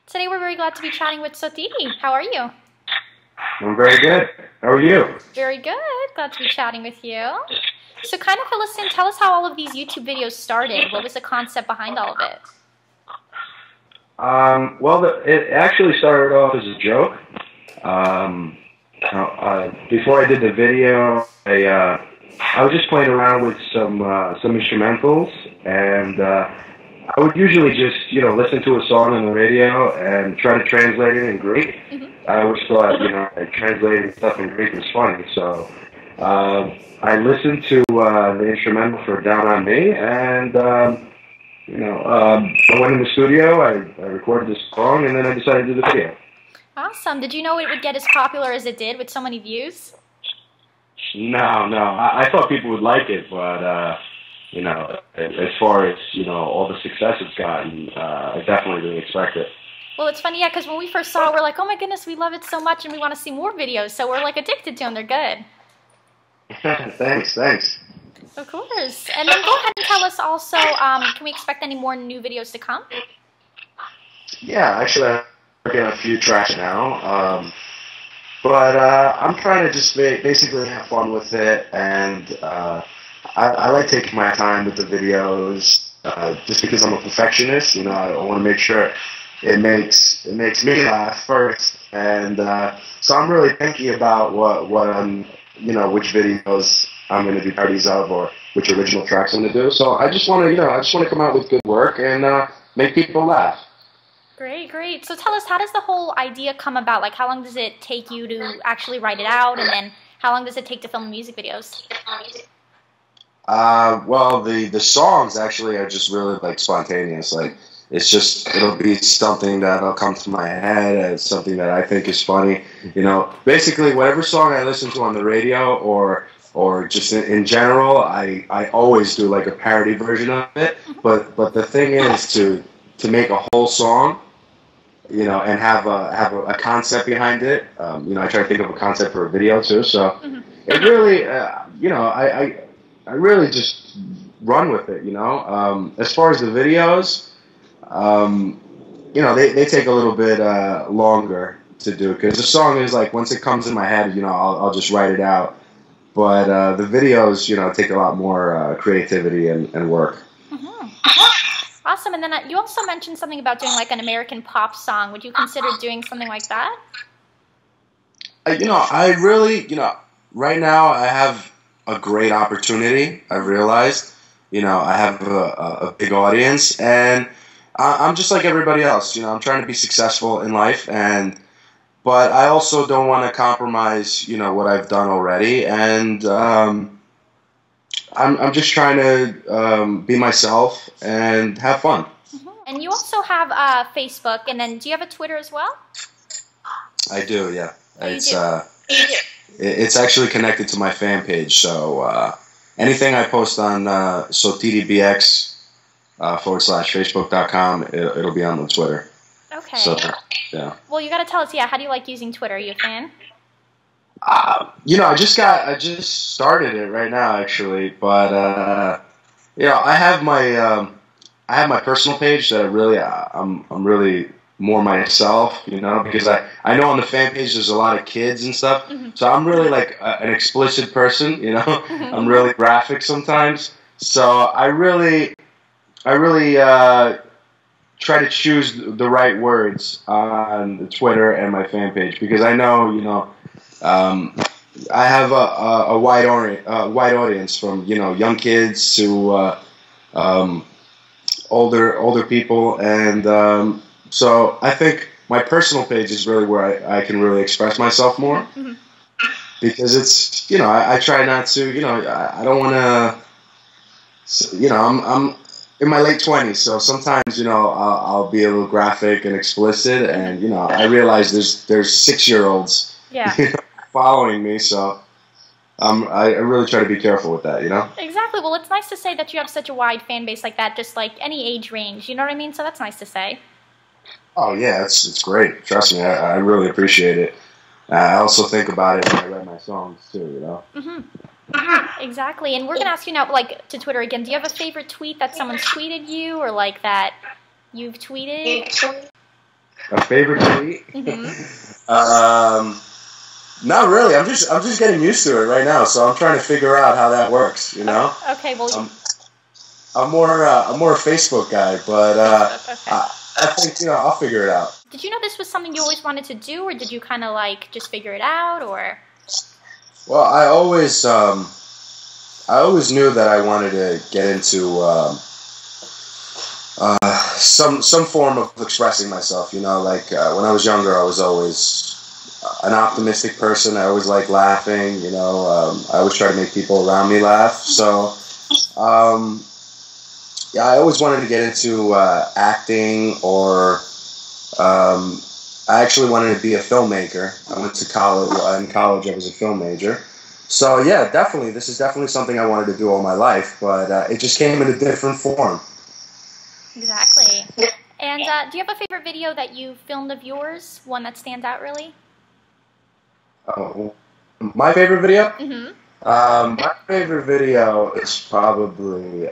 Today we're very glad to be chatting with Wzra Tv. How are you? I'm very good. How are you? Very good. Glad to be chatting with you. So kind of fill us in. Tell us how all of these YouTube videos started. What was the concept behind all of it? It actually started off as a joke. Before I did the video, I was just playing around with some instrumentals, and I would usually just, listen to a song on the radio and try to translate it in Greek. I always thought, translating stuff in Greek was funny, so I listened to the instrumental for Down on Me, and I went in the studio, I recorded the song, and then I decided to do the video. Awesome. Did you know it would get as popular as it did with so many views? No. I thought people would like it, but, as far as, all the success it's gotten, I definitely didn't expect it. Well, it's funny, yeah, because when we first saw it, we're like, oh my goodness, we love it so much, and we want to see more videos, so we're, like, addicted to them. They're good. Thanks. Of course. And then go ahead and tell us also, can we expect any more new videos to come? Yeah, actually, I'm working on a few tracks now, but I'm trying to just basically have fun with it, and I like taking my time with the videos, just because I'm a perfectionist. I want to make sure it makes me laugh first, and so I'm really thinking about what I'm, which videos I'm going to do parodies of, or which original tracks I'm going to do. So I just want to come out with good work and make people laugh. Great. So tell us, how does the whole idea come about? Like, how long does it take you to actually write it out, and then how long does it take to film the music videos? Well, the songs actually are just really like spontaneous. Like, it'll be something that'll come to my head as something that I think is funny. Basically whatever song I listen to on the radio or just in general, I always do like a parody version of it. But the thing is to make a whole song, and have a concept behind it. I try to think of a concept for a video too. So it really, I really just run with it. As far as the videos, they take a little bit longer to do, because the song is like, once it comes in my head, I'll just write it out. But the videos, take a lot more creativity and work. Awesome. And then you also mentioned something about doing like an American pop song. Would you consider doing something like that? I really, right now I have a great opportunity. I've realized, I have a big audience, and I'm just like everybody else. I'm trying to be successful in life, but I also don't want to compromise, what I've done already, and I'm just trying to be myself and have fun. And you also have Facebook, and then do you have a Twitter as well? I do, yeah. Oh, It's actually connected to my fan page, so anything I post on SoTiriBX /Facebook.com, it'll be on the Twitter. Okay. So, yeah. Well, you got to tell us, how do you like using Twitter? Are you a fan? I just started it right now, actually, but I have my personal page that I'm really more myself, because I know on the fan page there's a lot of kids and stuff, so I'm really like an explicit person, I'm really graphic sometimes, so I really try to choose the right words on the Twitter and my fan page, because I know, I have a wide audience, from young kids to older people, and so I think my personal page is really where I can really express myself more, because it's I try not to I don't want to I'm in my late 20s, so sometimes I'll be a little graphic and explicit, and I realize there's 6-year-olds following me, so I really try to be careful with that, Exactly. Well, it's nice to say that you have such a wide fan base like that, just like any age range, you know what I mean? So that's nice to say. Oh yeah, it's great. Trust me, I really appreciate it. I also think about it when I write my songs too, Exactly. And we're gonna ask you now, like, to Twitter again. Do you have a favorite tweet that someone's tweeted you, or like that you've tweeted? A favorite to eat? Mm-hmm. Not really. I'm just getting used to it right now. So I'm trying to figure out how that works. You know. Okay. Well. I'm more a Facebook guy, but Okay. I think I'll figure it out. Did you know this was something you always wanted to do, or did you kind of like just figure it out, or? Well, I always knew that I wanted to get into some form of expressing myself. Like when I was younger, I was always an optimistic person. I always liked laughing. I always try to make people around me laugh. So. Yeah, I always wanted to get into acting, or I actually wanted to be a filmmaker. I went to college. In college, I was a film major. So yeah, definitely, this is definitely something I wanted to do all my life, but it just came in a different form. Exactly. And do you have a favorite video that you filmed of yours? One that stands out really? Oh, my favorite video? Mm-hmm. My favorite video is probably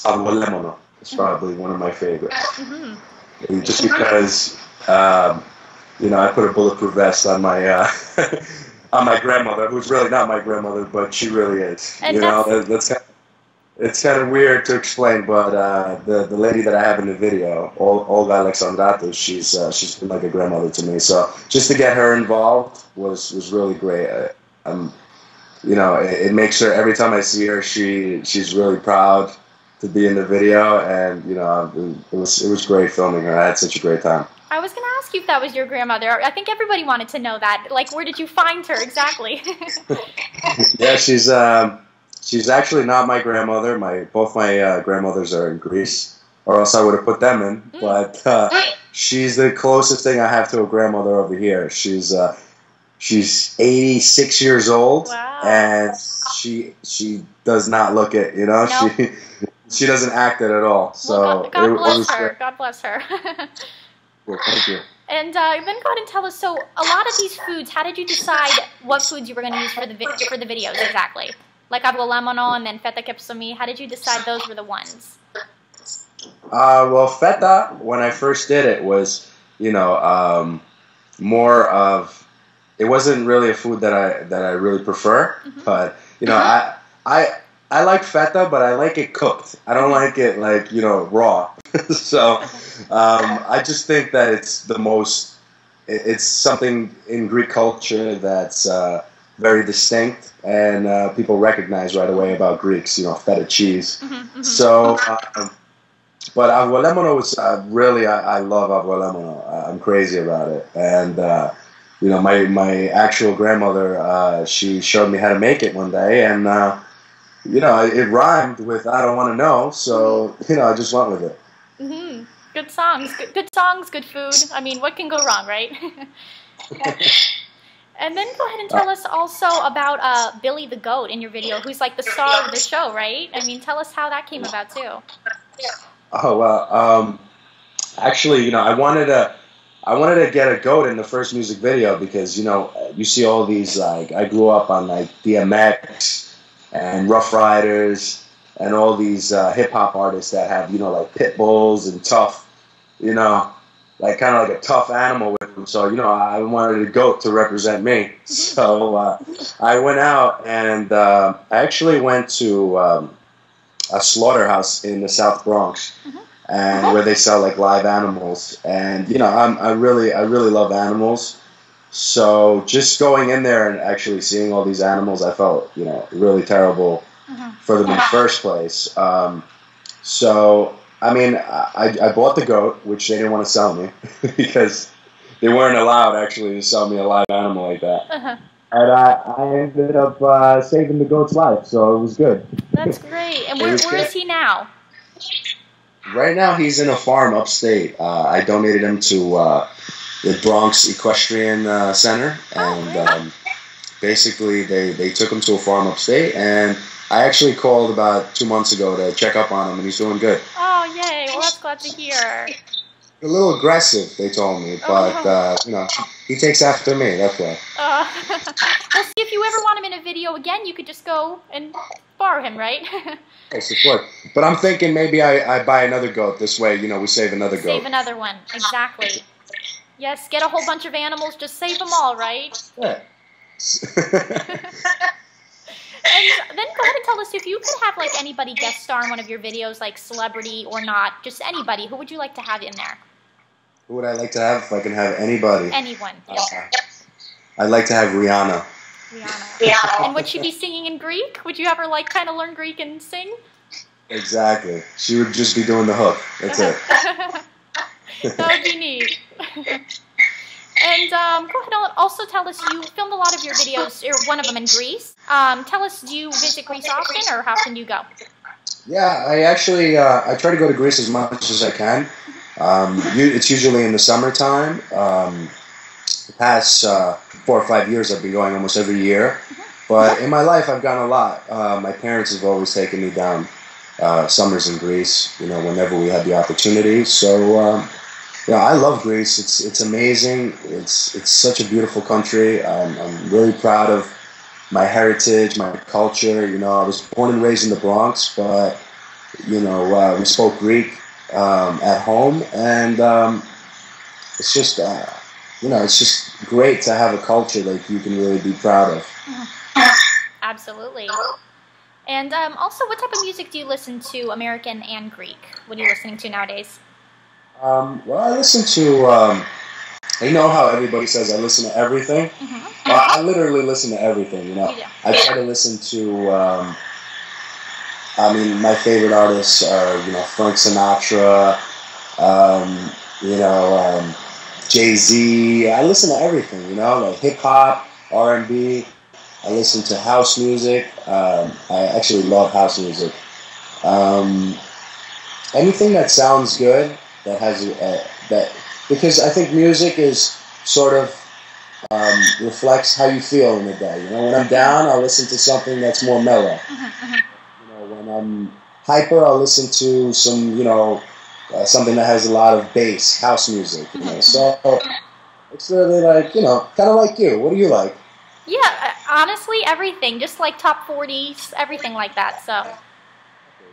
Avgolemono. It's probably one of my favorites. Mm-hmm. Just because, I put a bulletproof vest on my on my grandmother, who's really not my grandmother, but she really is. And it's kind of weird to explain, but the lady that I have in the video, Olga, she's been like a grandmother to me. So just to get her involved was really great. It makes her, every time I see her, she's really proud to be in the video, and it was great filming her. I had such a great time. I was going to ask you if that was your grandmother. I think everybody wanted to know that. Like, where did you find her exactly? Yeah, she's actually not my grandmother. Both my grandmothers are in Greece, or else I would have put them in. But she's the closest thing I have to a grandmother over here. She's 86 years old. Wow. And she does not look it. Nope. She doesn't act it at all. So well, God bless her. God bless her. Well, thank you. And then go ahead and tell us. So, a lot of these foods. How did you decide what foods you were going to use for the videos exactly? Like Avgolemono and then Feta Kai Psomi. How did you decide those were the ones? Well, feta, when I first did it, was more of. It wasn't really a food that I really prefer, but I like feta, but I like it cooked. I don't like it like raw. So I just think that it's it's something in Greek culture that's very distinct, and people recognize right away about Greeks. Feta cheese. So, but Avgolemono was really I love Avgolemono. I'm crazy about it, and. My actual grandmother, she showed me how to make it one day, and it rhymed with "I don't want to know," so I just went with it. Mm-hmm. Good songs, good songs, good food. I mean, what can go wrong, right? And then go ahead and tell us also about Billy the Goat in your video, who's like the star of the show, right? I mean, tell us how that came about too. Oh well, actually, I wanted to get a goat in the first music video because, you see all these, like, I grew up on, like, DMX and Rough Riders and all these hip-hop artists that have, like, pit bulls and tough, like, kind of like a tough animal with them. So, I wanted a goat to represent me. So I went out and I actually went to a slaughterhouse in the South Bronx. And where they sell like live animals, and I really love animals. So just going in there and actually seeing all these animals, I felt really terrible for them in the first place. So I mean, I bought the goat, which they didn't want to sell me because they weren't allowed actually to sell me a live animal like that. And I ended up saving the goat's life, so it was good. That's great. And where is he now? Right now, he's in a farm upstate. I donated him to the Bronx Equestrian Center, and basically they took him to a farm upstate, and I actually called about 2 months ago to check up on him, and he's doing good. Oh, yay. Well, that's glad to hear. A little aggressive, they told me, but you know, he takes after me. That's why. Well, see, if you ever want him in a video again, you could just go and borrow him, right? Yes, of course. But I'm thinking maybe I buy another goat. This way, you know, we save another goat. Save another one, exactly. Yes, get a whole bunch of animals, just save them all, right? Yeah. And then go ahead and tell us, if you could have like anybody guest star in one of your videos, like celebrity or not, just anybody, who would you like to have in there? Who would I like to have if I can have anybody? Anyone. Yeah. I'd like to have Rihanna. Rihanna. And would she be singing in Greek? Would you have her like kind of learn Greek and sing? Exactly. She would just be doing the hook. That's it. That would be neat. And go ahead and also tell us, you filmed a lot of your videos, or one of them in Greece. Tell us, do you visit Greece often, or how often do you go? Yeah, I actually, I try to go to Greece as much as I can. It's usually in the summertime. The past 4 or 5 years I've been going almost every year. But in my life I've gone a lot. My parents have always taken me down summers in Greece, you know, whenever we had the opportunity. So, yeah, I love Greece. It's amazing. It's such a beautiful country. I'm really proud of my heritage, my culture. You know, I was born and raised in the Bronx, but you know, we spoke Greek at home, and it's just you know, it's just great to have a culture that you can really be proud of. Absolutely. And also, what type of music do you listen to, American and Greek? What are you listening to nowadays? Well, I listen to, you know how everybody says I listen to everything? Well, I literally listen to everything, you know. I try to listen to, I mean, my favorite artists are, you know, Frank Sinatra, you know, Jay-Z. I listen to everything, you know, like hip-hop, R&B. I listen to house music. I actually love house music. Anything that sounds good. That has that, because I think music is sort of reflects how you feel in the day. You know, when I'm down, I'll listen to something that's more mellow. You know, when I'm hyper, I'll listen to some, you know, something that has a lot of bass, house music. You know, so it's really like, you know, kind of like you. What do you like? Yeah, honestly, everything. Just like top 40s, everything like that. So,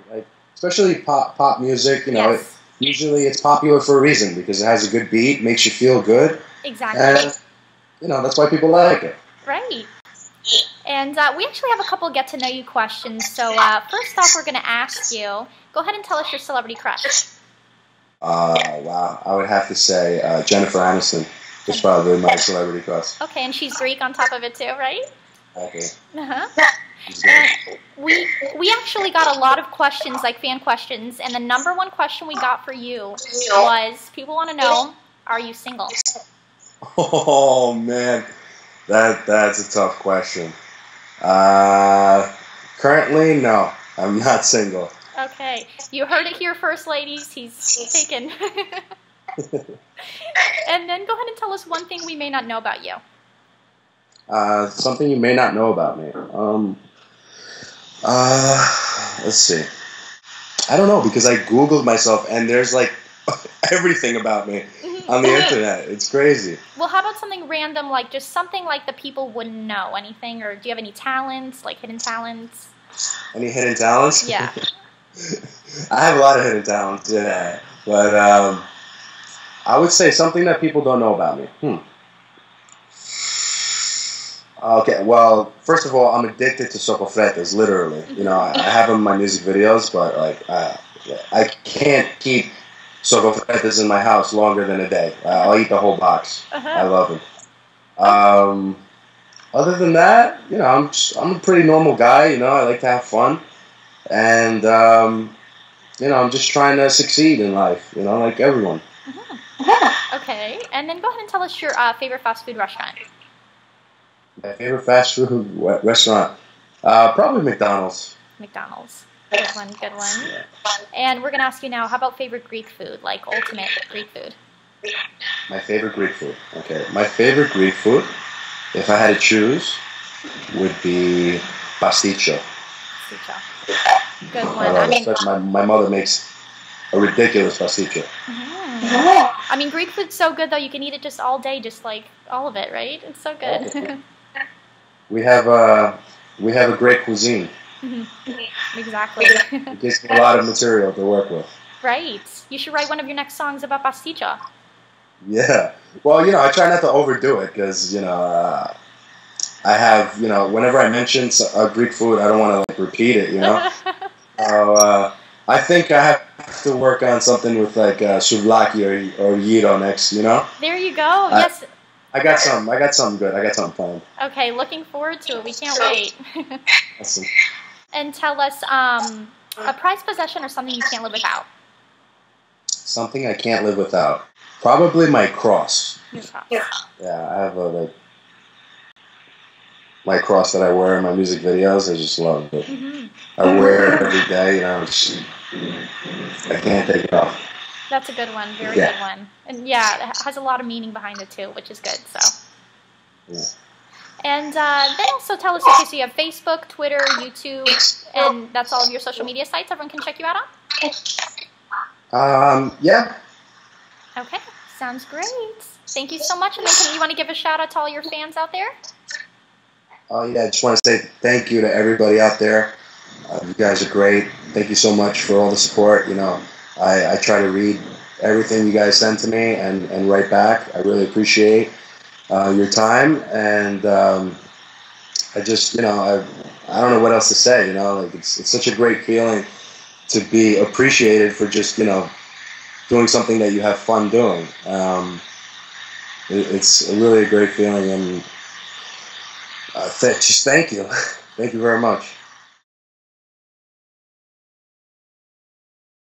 like especially pop music. You know. Yes. Usually it's popular for a reason, because it has a good beat, makes you feel good. Exactly. And, you know, that's why people like it. Right. And we actually have a couple get-to-know-you questions. So first off, we're going to ask you, go ahead and tell us your celebrity crush. Wow. I would have to say Jennifer Aniston is probably my celebrity crush. Okay, and she's Greek on top of it too, right? Okay. We actually got a lot of questions, like fan questions, and the number one question we got for you was, people want to know, are you single? Oh man, that's a tough question. Currently, no, I'm not single. Okay, you heard it here first, ladies. He's taken. And then go ahead and tell us one thing we may not know about you. Something you may not know about me. Let's see. I don't know, because I Googled myself and there's like everything about me on the internet. It's crazy. Well, how about something random, like just something like the people wouldn't know? Anything? Or do you have any talents, like hidden talents? Any hidden talents? Yeah. I have a lot of hidden talents, yeah. But I would say something that people don't know about me. Okay, well, first of all, I'm addicted to sopofretas, literally. You know, I have them in my music videos, but like, I can't keep sopofretas in my house longer than a day. I'll eat the whole box. I love them. Other than that, you know, I'm a pretty normal guy. You know, I like to have fun, and you know, I'm just trying to succeed in life. You know, like everyone. Okay, and then go ahead and tell us your favorite fast food restaurant. My favorite fast food restaurant? Probably McDonald's. McDonald's. Good one, good one. Yeah. And we're going to ask you now, how about favorite Greek food, like ultimate Greek food? My favorite Greek food. Okay. My favorite Greek food, if I had to choose, would be pasticcio. Pasticcio. Good one. My mother makes a ridiculous pasticcio. I mean, Greek food's so good though. You can eat it just all day, just like all of it, right? It's so good. We have a great cuisine. Exactly. It gives me a lot of material to work with. Right. You should write one of your next songs about pasticcia. Yeah. Well, you know, I try not to overdo it because, you know, I have, you know, whenever I mention Greek food, I don't want to, like, repeat it, you know? So, I think I have to work on something with, like, souvlaki or gyro next, you know? There you go. Yes. I got something good. I got something planned. Okay, looking forward to it. We can't wait. Awesome. And tell us a prized possession or something you can't live without. Something I can't live without. Probably my cross. Your cross. Yeah, I have my cross that I wear in my music videos. I just love it. I wear it every day. You know, I can't take it off. That's a good one. Very good one. And yeah, it has a lot of meaning behind it too, which is good. So. Yeah. And then also tell us, okay, so you have Facebook, Twitter, YouTube, and that's all of your social media sites everyone can check you out on? Yeah. Okay, sounds great. Thank you so much. And then you want to give a shout out to all your fans out there? Oh, yeah, I just want to say thank you to everybody out there. You guys are great. Thank you so much for all the support. You know, I try to read everything you guys send to me and write back. I really appreciate your time, and I just, you know, I don't know what else to say. You know, like it's such a great feeling to be appreciated for just, you know, doing something that you have fun doing. It's really a great feeling, and just thank you. Thank you very much.